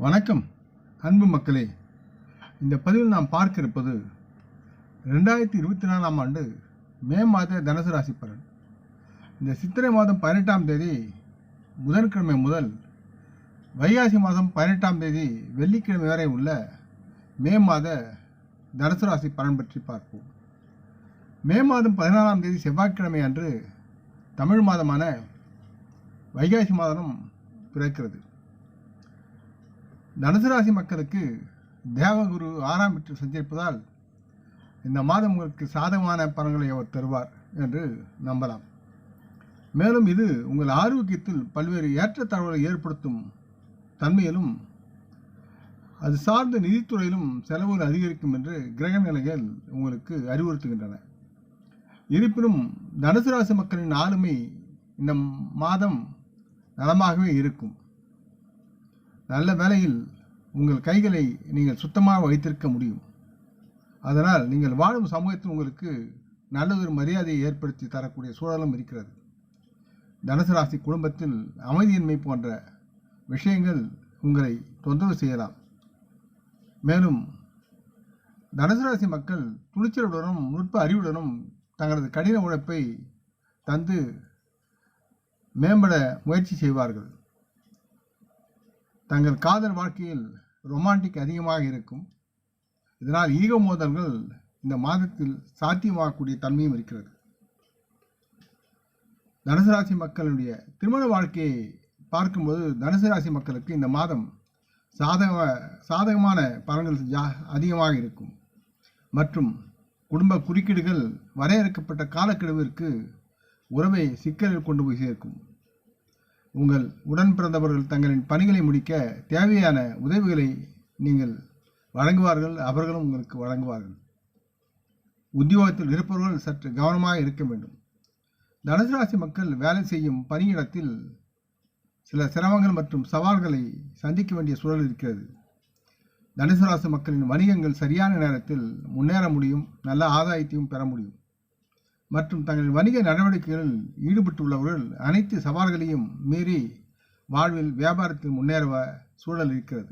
வணக்கம் அன்பு மக்களே. இந்த பதிவில் நாம் பார்க்க இருப்பது 2024ஆம் ஆண்டு மே மாத தனுசு ராசி பலன். இந்த சித்திரை மாதம் 18ஆம் தேதி புதன்கிழமை முதல் வைகாசி மாதம் 18ஆம் தேதி வெள்ளிக்கிழமை வரை உள்ள மே மாத தனுசு ராசி பலன் பற்றி பார்ப்போம். மே மாதம் 14ஆம் தேதி செவ்வாய்க்கிழமை அன்று தமிழ் மாதமான வைகாசி மாதம் பிறக்கிறது. தனுசு ராசி மக்களுக்கு தேவகுரு 6ஆம் வீட்டில் சஞ்சரிப்பதால் இந்த மாதம் உங்களுக்கு சாதகமான பலன்களை அவர் தருவார் என்று நம்பலாம். மேலும் இது உங்கள் ஆரோக்கியத்தில் பல்வேறு ஏற்றத்தாழ்வுகளை ஏற்படுத்தும் தன்மையிலும் அது சார்ந்த நிதித்துறையிலும் செலவுகள் அதிகரிக்கும் என்று கிரக நிலைகள் உங்களுக்கு அறிவுறுத்துகின்றன. இருப்பினும் தனுசு ராசி மக்களின் ஆளுமை இந்த மாதம் நலமாகவே இருக்கும். நல்ல வேளையில் உங்கள் கைகளை நீங்கள் சுத்தமாக வைத்திருக்க முடியும். அதனால் நீங்கள் வாழும் சமூகத்தில் உங்களுக்கு நல்லதொரு மரியாதையை ஏற்படுத்தி தரக்கூடிய சூழலும் இருக்கிறது. தனுசு ராசி குடும்பத்தில் அமைதியின்மை போன்ற விஷயங்கள் உங்களை தொந்தரவு செய்யலாம். மேலும் தனுசு ராசி மக்கள் துணிச்சலுடனும் நுட்ப அறிவுடனும் தங்களது கடின உழைப்பை தந்து மேம்பட முயற்சி செய்வார்கள். தங்கள் காதல் வாழ்க்கையில் ரொமான்டிக் அதிகமாக இருக்கும். இதனால் ஈகோ மோதல்கள் இந்த மாதத்தில் சாத்தியமாகக்கூடிய தன்மையும் இருக்கிறது. தனுசு ராசி மக்களுடைய திருமண வாழ்க்கையை பார்க்கும்போது தனுசு ராசி மக்களுக்கு இந்த மாதம் சாதகமான பலன்கள் அதிகமாக இருக்கும். மற்றும் குடும்ப குறுக்கீடுகள் வரையறுக்கப்பட்ட காலக்கெடுவிற்கு உறவை சிக்கலில் கொண்டு போய் சேர்க்கும். உங்கள் உடன் பிறந்தவர்கள் தங்களின் பணிகளை முடிக்க தேவையான உதவிகளை நீங்கள் வழங்குவார்கள், அவர்களும் உங்களுக்கு வழங்குவார்கள். உத்தியோகத்தில் இருப்பவர்கள் சற்று கவனமாக இருக்க வேண்டும். தனுசு ராசி மக்கள் வேலை செய்யும் பணியிடத்தில் சில சிரமங்கள் மற்றும் சவால்களை சந்திக்க வேண்டிய சூழல் இருக்கிறது. தனுசு ராசி மக்களின் வணிகங்கள் சரியான நேரத்தில் முன்னேற முடியும், நல்ல ஆதாயத்தையும் பெற முடியும். மற்றும் தங்கள் வணிக நடவடிக்கைகளில் ஈடுபட்டுள்ளவர்கள் அனைத்து சவால்களையும் மீறி வாழ்வில் வியாபாரத்தில் முன்னேற சூழல் இருக்கிறது.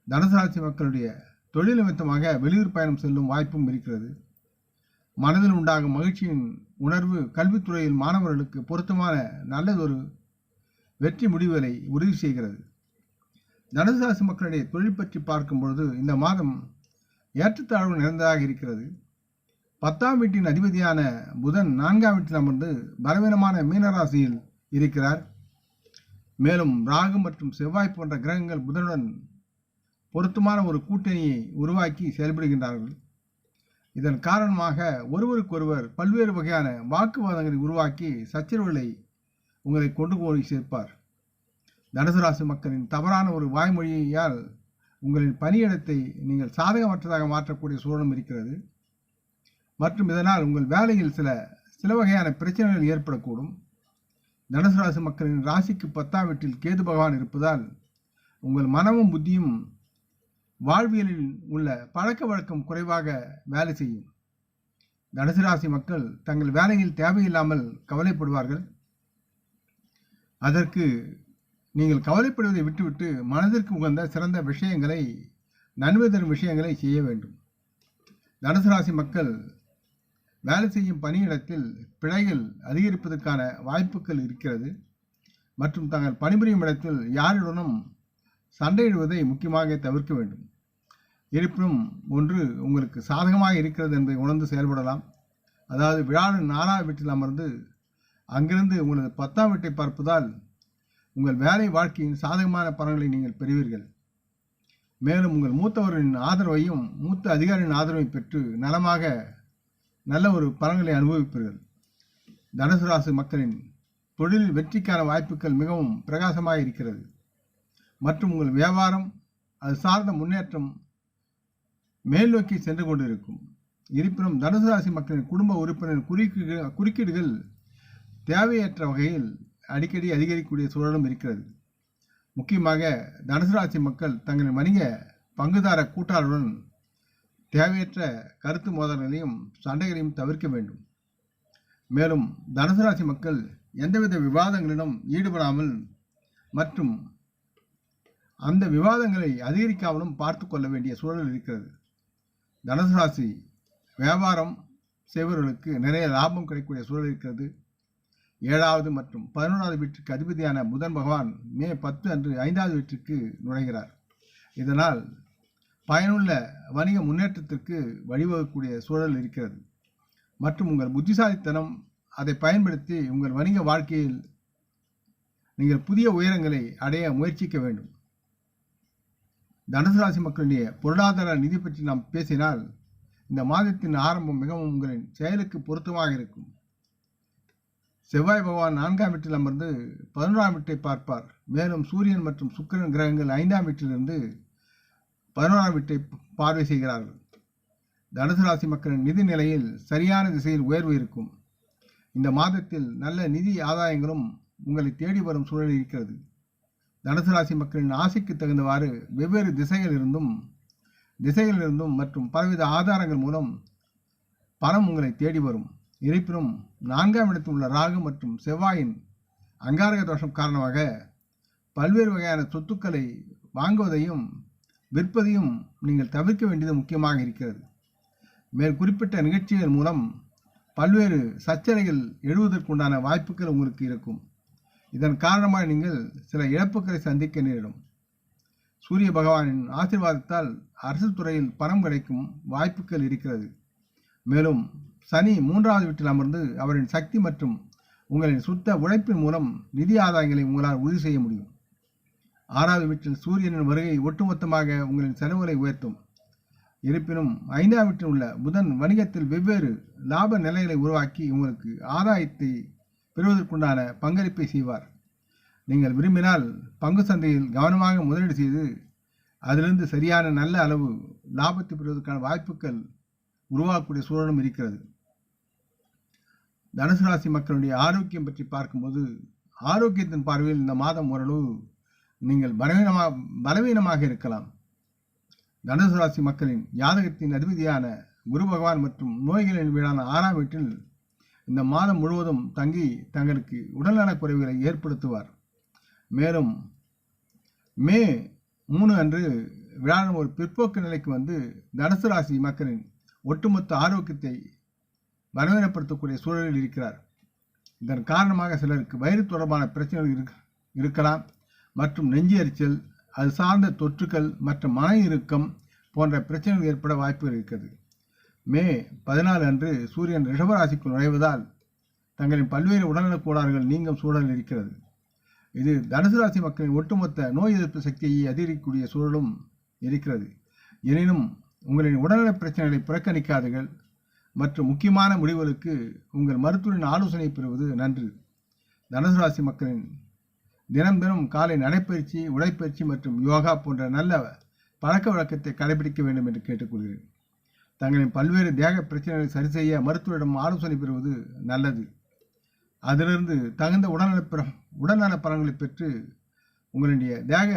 தனுசு ராசி மக்களுடைய தொழில் நிமித்தமாக வெளியூர் பயணம் செல்லும் வாய்ப்பும் இருக்கிறது. மனதில் உண்டாகும் மகிழ்ச்சியின் உணர்வு கல்வித்துறையில் மாணவர்களுக்கு பொருத்தமான நல்லதொரு வெற்றி முடிவுகளை உறுதி செய்கிறது. தனுசு ராசி மக்களுடைய தொழில் பற்றி பார்க்கும் பொழுது இந்த மாதம் ஏற்றத்தாழ்வு நிறைந்ததாக இருக்கிறது. 10ஆம் வீட்டின் அதிபதியான புதன் 4ஆம் வீட்டில் அமர்ந்து பலவீனமான மீனராசியில் இருக்கிறார். மேலும் ராகு மற்றும் செவ்வாய் போன்ற கிரகங்கள் புதனுடன் பொருத்தமான ஒரு கூட்டணியை உருவாக்கி செயல்படுகின்றார்கள். இதன் காரணமாக ஒருவருக்கொருவர் பல்வேறு வகையான வாக்குவாதங்களை உருவாக்கி சச்சரவுகளை உங்களை கொண்டு போய் சேர்ப்பார். தனுசு ராசி மக்களின் தவறான ஒரு வாய்மொழியால் உங்களின் பணியிடத்தை நீங்கள் சாதகமற்றதாக மாற்றக்கூடிய சூழலும் இருக்கிறது. மற்றும் இதனால் உங்கள் வேலையில் சில வகையான பிரச்சனைகள் ஏற்படக்கூடும். தனுசு ராசி மக்களின் ராசிக்கு 10ஆம் வீட்டில் கேது பகவான் இருப்பதால் உங்கள் மனமும் புத்தியும் வாழ்வியலில் உள்ள பழக்க வழக்கம் குறைவாக வேலை செய்யும். தனுசு ராசி மக்கள் தங்கள் வேலையில் தேவையில்லாமல் கவலைப்படுவார்கள். அதற்கு நீங்கள் கவலைப்படுவதை விட்டுவிட்டு மனதிற்கு உகந்த சிறந்த விஷயங்களை, நன்மை தரும் விஷயங்களை செய்ய வேண்டும். தனுசு ராசி மக்கள் வேலை செய்யும் பணியிடத்தில் பிழைகள் அதிகரிப்பதற்கான வாய்ப்புகள் இருக்கிறது. மற்றும் தாங்கள் பணிபுரியும் இடத்தில் யாருடனும் சண்டையிடுவதை முக்கியமாக தவிர்க்க வேண்டும். இருப்பினும் ஒன்று உங்களுக்கு சாதகமாக இருக்கிறது என்பதை உணர்ந்து செயல்படலாம். அதாவது வியாழன் 4ஆம் வீட்டில் அமர்ந்து அங்கிருந்து உங்களது 10ஆம் வீட்டை பார்ப்பதால் உங்கள் வேலை வாழ்க்கையின் சாதகமான பலன்களை நீங்கள் பெறுவீர்கள். மேலும் உங்கள் மூத்தவரின் ஆதரவையும் மூத்த அதிகாரியின் ஆதரவை பெற்று நல்ல ஒரு பலன்களை அனுபவிப்பீர்கள். தனுசு ராசி மக்களின் தொழிலில் வெற்றிக்கான வாய்ப்புகள் மிகவும் பிரகாசமாக இருக்கிறது. மற்றும் உங்கள் வியாபாரம் அது சார்ந்த முன்னேற்றம் மேல் நோக்கி சென்று கொண்டிருக்கும். இருப்பினும் தனுசு ராசி மக்களின் குடும்ப உறுப்பினர் குறுக்கீடுகள் தேவையற்ற வகையில் அடிக்கடி அதிகரிக்கக்கூடிய சூழலும் இருக்கிறது. முக்கியமாக தனுசு ராசி மக்கள் தங்களின் வணிக பங்குதார கூட்டாளருடன் தேவையற்ற கருத்து மோதல்களையும் சண்டைகளையும் தவிர்க்க வேண்டும். மேலும் தனுசு ராசி மக்கள் எந்தவித விவாதங்களிலும் ஈடுபடாமல் மற்றும் அந்த விவாதங்களை அதிகரிக்காமலும் பார்த்து கொள்ள வேண்டிய சூழல் இருக்கிறது. தனுசு ராசி வியாபாரம் செய்பவர்களுக்கு நிறைய லாபம் கிடைக்கக்கூடிய சூழல் இருக்கிறது. 7வது மற்றும் 11வது வீட்டிற்கு அதிபதியான புதன் பகவான் மே 10 அன்று 5வது வீட்டிற்கு நுழைகிறார். இதனால் பயனுள்ள வணிக முன்னேற்றத்திற்கு வழிவகுக்கக்கூடிய சூழல் இருக்கிறது. மற்றும் உங்கள் புத்திசாலித்தனம் அதை பயன்படுத்தி உங்கள் வணிக வாழ்க்கையில் நீங்கள் புதிய உயரங்களை அடைய முயற்சிக்க வேண்டும். தனுசு ராசி மக்களுடைய பொருளாதார நிதி பற்றி நாம் பேசினால் இந்த மாதத்தின் ஆரம்பம் மிகவும் உங்களின் செயலுக்கு பொருத்தமாக இருக்கும். செவ்வாய் பகவான் 4ஆம் வீட்டில் அமர்ந்து 11ஆம் வீட்டை பார்ப்பார். மேலும் சூரியன் மற்றும் சுக்கிரன் கிரகங்கள் 5ஆம் வீட்டிலிருந்து 11ஆம் வீட்டை பார்வை செய்கிறார்கள். தனுசு ராசி மக்களின் நிதி நிலையில் சரியான திசையில் உயர்வு இருக்கும். இந்த மாதத்தில் நல்ல நிதி ஆதாயங்களும் உங்களை தேடி வரும் சூழல் இருக்கிறது. தனுசு ராசி மக்களின் ஆசைக்கு தகுந்தவாறு வெவ்வேறு திசைகளிலிருந்தும் மற்றும் பலவித ஆதாரங்கள் மூலம் பணம் உங்களை தேடி வரும். இருப்பினும் 4ஆம் இடத்தில் உள்ள ராகு மற்றும் செவ்வாயின் அங்காரக தோஷம் காரணமாக பல்வேறு வகையான சொத்துக்களை வாங்குவதையும் விற்பதையும் நீங்கள் தவிர்க்க வேண்டியது முக்கியமாக இருக்கிறது. மேல் குறிப்பிட்ட நிகழ்ச்சிகள் மூலம் பல்வேறு சர்ச்சைகள் எழுவதற்குண்டான வாய்ப்புகள் உங்களுக்கு இருக்கும். இதன் காரணமாக நீங்கள் சில இழப்புகளை சந்திக்க நேரிடும். சூரிய பகவானின் ஆசீர்வாதத்தால் அரசு துறையில் பணம் கிடைக்கும் வாய்ப்புகள் இருக்கிறது. மேலும் சனி 3வது வீட்டில் அமர்ந்து அவரின் சக்தி மற்றும் உங்களின் சுத்த உழைப்பின் மூலம் நிதி ஆதாயங்களை உங்களால் உறுதி செய்ய முடியும். 6வது வீட்டில் சூரியனின் வருகை ஒட்டுமொத்தமாக உங்களின் செலவுகளை உயர்த்தும். இருப்பினும் 5ஆம் வீட்டில் உள்ள புதன் வணிகத்தில் வெவ்வேறு லாப நிலைகளை உருவாக்கி உங்களுக்கு ஆதாயத்தை பெறுவதற்குண்டான பங்களிப்பை செய்வார். நீங்கள் விரும்பினால் பங்கு சந்தையில் கவனமாக முதலீடு செய்து அதிலிருந்து சரியான நல்ல அளவு லாபத்தை பெறுவதற்கான வாய்ப்புகள் உருவாக்கக்கூடிய சூழலும் இருக்கிறது. தனுசு ராசி மக்களுடைய ஆரோக்கியம் பற்றி பார்க்கும்போது ஆரோக்கியத்தின் பார்வையில் இந்த மாதம் ஓரளவு நீங்கள் பலவீனமாக இருக்கலாம். தனுசு ராசி மக்களின் ஜாதகத்தின் அதிபதியான குரு பகவான் மற்றும் நோய்களின் வீடான 6ஆம் வீட்டில் இந்த மாதம் முழுவதும் தங்கி தங்களுக்கு உடல்நலக் குறைவுகளை ஏற்படுத்துவார். மேலும் மே 3 அன்று வியாழன் ஒரு பிற்போக்கு நிலைக்கு வந்து தனுசு ராசி மக்களின் ஒட்டுமொத்த ஆரோக்கியத்தை பலவீனப்படுத்தக்கூடிய சூழலில் இருக்கிறார். இதன் காரணமாக சிலருக்கு வயிறு தொடர்பான பிரச்சனைகள் இருக்கலாம் மற்றும் நெஞ்சு எரிச்சல், அது சார்ந்த தொற்றுக்கள் மற்றும் மன இறுக்கம் போன்ற பிரச்சனைகள் ஏற்பட வாய்ப்புகள் இருக்கிறது. மே 14 அன்று சூரியன் ரிஷபராசிக்குள் நுழைவதால் தங்களின் பல்வேறு உடல்நலக் கோளாறுகள் நீங்கும் சூழல் இருக்கிறது. இது தனுசு ராசி மக்களின் ஒட்டுமொத்த நோய் எதிர்ப்பு சக்தியை அதிகரிக்கக்கூடிய சூழலும் இருக்கிறது. எனினும் உங்களின் உடல்நலப் பிரச்சனைகளை புறக்கணிக்காதீர்கள் மற்றும் முக்கியமான முடிவுகளுக்கு உங்கள் மருத்துவரின் ஆலோசனை பெறுவது நன்று. தனுசு ராசி மக்களின் தினம் காலை நடைப்பயிற்சி, உடற்பயிற்சி மற்றும் யோகா போன்ற நல்ல பழக்க வழக்கத்தை கடைபிடிக்க வேண்டும் என்று கேட்டுக்கொள்கிறேன். தங்களின் பல்வேறு தேக பிரச்சனைகளை சரி செய்ய மருத்துவரிடம் ஆலோசனை பெறுவது நல்லது. அதிலிருந்து தகுந்த உடல்நல பலன்களை பெற்று உங்களுடைய தேக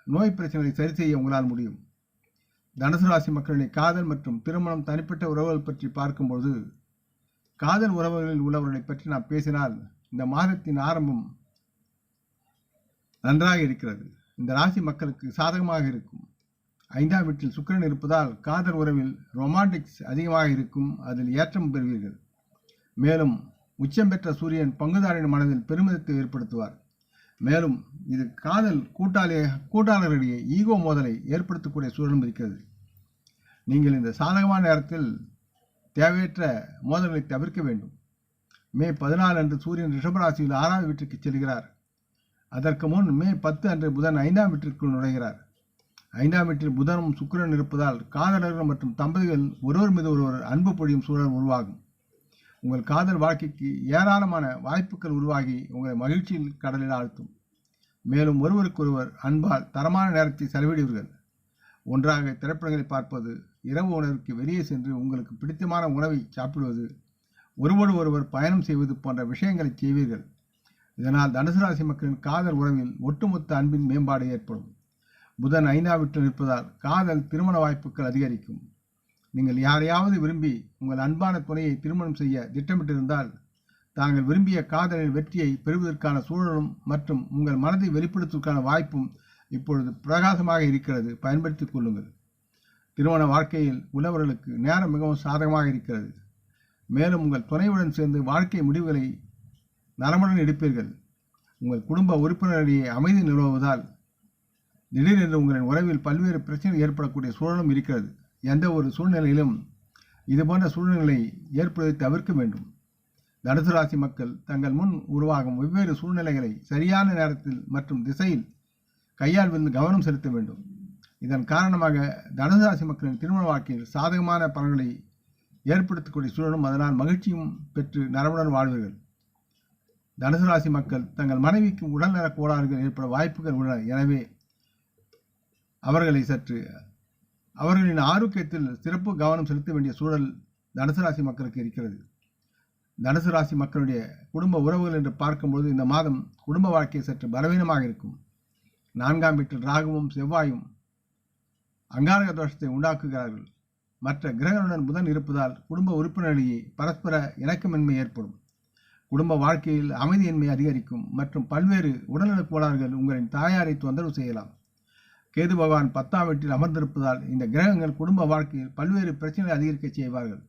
நோய் பிரச்சனைகளை சரி செய்ய உங்களால் முடியும். தனுசு ராசி மக்களுடைய காதல் மற்றும் திருமணம், தனிப்பட்ட உறவுகள் பற்றி பார்க்கும்போது காதல் உறவுகளில் உள்ளவர்களை பற்றி நாம் பேசினால் இந்த மாதத்தின் ஆரம்பம் நன்றாக இருக்கிறது. இந்த ராசி மக்களுக்கு சாதகமாக இருக்கும். 5ஆம் வீட்டில் சுக்கிரன் இருப்பதால் காதல் உறவில் ரொமான்டிக்ஸ் அதிகமாக இருக்கும். அதில் ஏற்றம் பெறுவீர்கள். மேலும் உச்சம் பெற்ற சூரியன் பங்குதாரின் மனதில் பெருமிதத்தை ஏற்படுத்துவார். மேலும் இது காதல் கூட்டாளர்களிடையே ஈகோ மோதலை ஏற்படுத்தக்கூடிய சூழலும் இருக்கிறது. நீங்கள் இந்த சாதகமான நேரத்தில் தேவையற்ற மோதல்களை தவிர்க்க வேண்டும். மே 14 அன்று சூரியன் ரிஷபராசியில் 6வது வீட்டிற்கு செல்கிறார். அதற்கு முன் மே 10 அன்று புதன் 5ஆம் வீட்டிற்குள் நுழைகிறார். 5ஆம் வீட்டில் புதனும் சுக்கிரன் இருப்பதால் காதலர்கள் மற்றும் தம்பதிகள் ஒருவர் மீது ஒருவர் அன்பு பொழியும் சூழல் உருவாகும். உங்கள் காதல் வாழ்க்கைக்கு ஏராளமான வாய்ப்புகள் உருவாகி உங்களை மகிழ்ச்சியில் கடலில் ஆழ்த்தும். மேலும் ஒருவருக்கொருவர் அன்பால் தரமான நேரத்தை செலவிடுவீர்கள். ஒன்றாக திரைப்படங்களை பார்ப்பது, இரவு உணவிற்கு வெளியே சென்று உங்களுக்கு பிடித்தமான உணவை சாப்பிடுவது, ஒருவரோடு ஒருவர் பயணம் செய்வது போன்ற விஷயங்களை செய்வீர்கள். இதனால் தனுசு ராசி மக்களின் காதல் உறவில் ஒட்டுமொத்த அன்பின் மேம்பாடு ஏற்படும். புதன் 5ஆம் வீட்டில் இருப்பதால் காதல் திருமண வாய்ப்புகள் அதிகரிக்கும். நீங்கள் யாரையாவது விரும்பி உங்கள் அன்பான துணையை திருமணம் செய்ய திட்டமிட்டிருந்தால் தாங்கள் விரும்பிய காதலின் வெற்றியை பெறுவதற்கான சூழலும் மற்றும் உங்கள் மனதை வெளிப்படுத்துவதற்கான வாய்ப்பும் இப்பொழுது பிரகாசமாக இருக்கிறது, பயன்படுத்திக் கொள்ளுங்கள். திருமண வாழ்க்கையில் உள்ளவர்களுக்கு நேரம் மிகவும் சாதகமாக இருக்கிறது. மேலும் உங்கள் துணையுடன் சேர்ந்து வாழ்க்கை முடிவுகளை நலமுடன் எடுப்பீர்கள். உங்கள் குடும்ப உறுப்பினரிடையே அமைதி நிலவுவதால் திடீரென்று உங்களின் உறவில் பல்வேறு பிரச்சனைகள் ஏற்படக்கூடிய சூழலும் இருக்கிறது. எந்த ஒரு சூழ்நிலையிலும் இதுபோன்ற சூழ்நிலைகளை ஏற்படுவதை தவிர்க்க வேண்டும். தனுசு ராசி மக்கள் தங்கள் முன் உருவாகும் வெவ்வேறு சூழ்நிலைகளை சரியான நேரத்தில் மற்றும் திசையில் கையாள்வதில் கவனம் செலுத்த வேண்டும். இதன் காரணமாக தனுசு ராசி மக்களின் திருமண வாழ்க்கையில் சாதகமான பலன்களை ஏற்படுத்தக்கூடிய சூழலும் அதனால் மகிழ்ச்சியும் பெற்று நலமுடன் வாழ்வீர்கள். தனுசு ராசி மக்கள் தங்கள் மனைவிக்கு உடல்நலக் கோளாறுகள் ஏற்பட வாய்ப்புகள் உள்ளன. எனவே அவர்களின் ஆரோக்கியத்தில் சிறப்பு கவனம் செலுத்த வேண்டிய சூழல் தனுசு ராசி மக்களுக்கு இருக்கிறது. தனுசு ராசி மக்களுடைய குடும்ப உறவுகள் என்று பார்க்கும்போது இந்த மாதம் குடும்ப வாழ்க்கை சற்று பலவீனமாக இருக்கும். 4ஆம் வீட்டில் ராகுவும் செவ்வாயும் அங்காரக தோஷத்தை உண்டாக்குகிறார்கள். மற்ற கிரகங்களுடன் புதன் இருப்பதால் குடும்ப உறுப்பினரிடையே பரஸ்பர இணக்கமின்மை ஏற்படும். குடும்ப வாழ்க்கையில் அமைதியின்மை அதிகரிக்கும் மற்றும் பல்வேறு உடல்நலக் கோளாறுகள் உங்களின் தாயாரை தொந்தரவு செய்யலாம். கேது பகவான் 10ஆம் வீட்டில் அமர்ந்திருப்பதால் இந்த கிரகங்கள் குடும்ப வாழ்க்கையில் பல்வேறு பிரச்சனைகளை அதிகரிக்க செய்வார்கள்.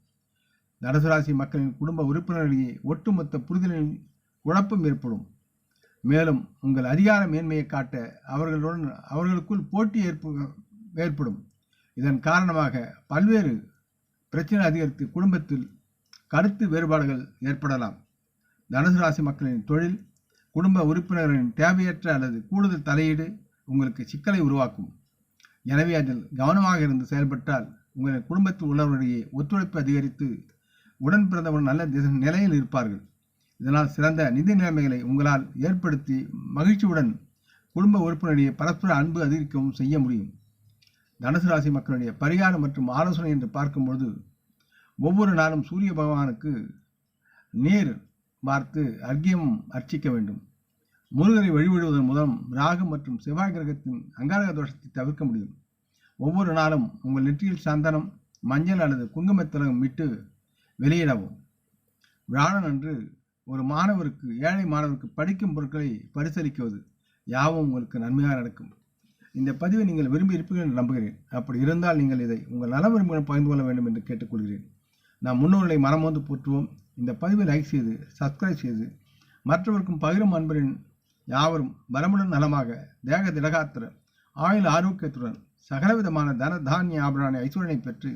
தனுசு ராசி மக்களின் குடும்ப உறுப்பினரிடையே ஒட்டுமொத்த புரிதலில் குழப்பம் ஏற்படும். மேலும் உங்கள் அதிகார மேன்மையை காட்ட அவர்களுக்குள் போட்டி ஏற்படும். இதன் காரணமாக பல்வேறு பிரச்சனை அதிகரித்து குடும்பத்தில் கருத்து வேறுபாடுகள் ஏற்படலாம். தனுசு ராசி மக்களின் தொழில், குடும்ப உறுப்பினர்களின் தேவையற்ற அல்லது கூடுதல் தலையீடு உங்களுக்கு சிக்கலை உருவாக்கும். எனவே அதில் கவனமாக இருந்து செயல்பட்டால் உங்களின் குடும்பத்தில் உள்ளவர்களிடையே ஒத்துழைப்பு அதிகரித்து உடன் பிறந்தவர்கள் நல்ல நிலையில் இருப்பார்கள். இதனால் சிறந்த நிதி நிலைமைகளை உங்களால் ஏற்படுத்தி மகிழ்ச்சியுடன் குடும்ப உறுப்பினரிடையே பரஸ்பர அன்பு அதிகரிக்கவும் செய்ய முடியும். தனுசு ராசி மக்களுடைய பரிகாரம் மற்றும் ஆலோசனை என்று பார்க்கும்போது ஒவ்வொரு நாளும் சூரிய பகவானுக்கு நீர் பார்த்து அர்க்கியம் அர்ச்சிக்க வேண்டும். முருகரை வழிபடுவதன் மூலம் ராகு மற்றும் செவ்வாய் கிரகத்தின் அங்காரக தோஷத்தை தவிர்க்க முடியும். ஒவ்வொரு நாளும் உங்கள் நெற்றியில் சந்தனம், மஞ்சள் அல்லது குங்குமத்திலகம் விட்டு வெளியிடவும். வியாழன் அன்று ஒரு ஏழை மாணவருக்கு படிக்கும் பொருட்களை பரிசளிக்குவது யாவும் உங்களுக்கு நன்மையாக நடக்கும். இந்த பதிவை நீங்கள் விரும்பி இருப்பீர்கள் என்று நம்புகிறேன். அப்படி இருந்தால் நீங்கள் இதை உங்கள் நல விரும்பிகள் பகிர்ந்து கொள்ள வேண்டும் என்று கேட்டுக்கொள்கிறேன். நாம் முன்னோர்களை மனமோந்து போற்றுவோம். இந்த பதிவை லைக் செய்து சப்ஸ்கிரைப் செய்து மற்றவருக்கும் பகிரும் அன்பரின் யாவரும் வளமுடன் நலமாக, தேக திடகாத்திர, ஆயுள் ஆரோக்கியத்துடன், சகலவிதமான தன தானிய ஆபரண ஐஸ்வரனை பெற்று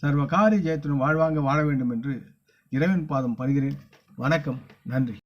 சர்வகாரிய ஜெயத்துடன் வாழ்வாங்க வாழ வேண்டும் என்று இறைவன் பாதம் பணிகிறேன். வணக்கம், நன்றி.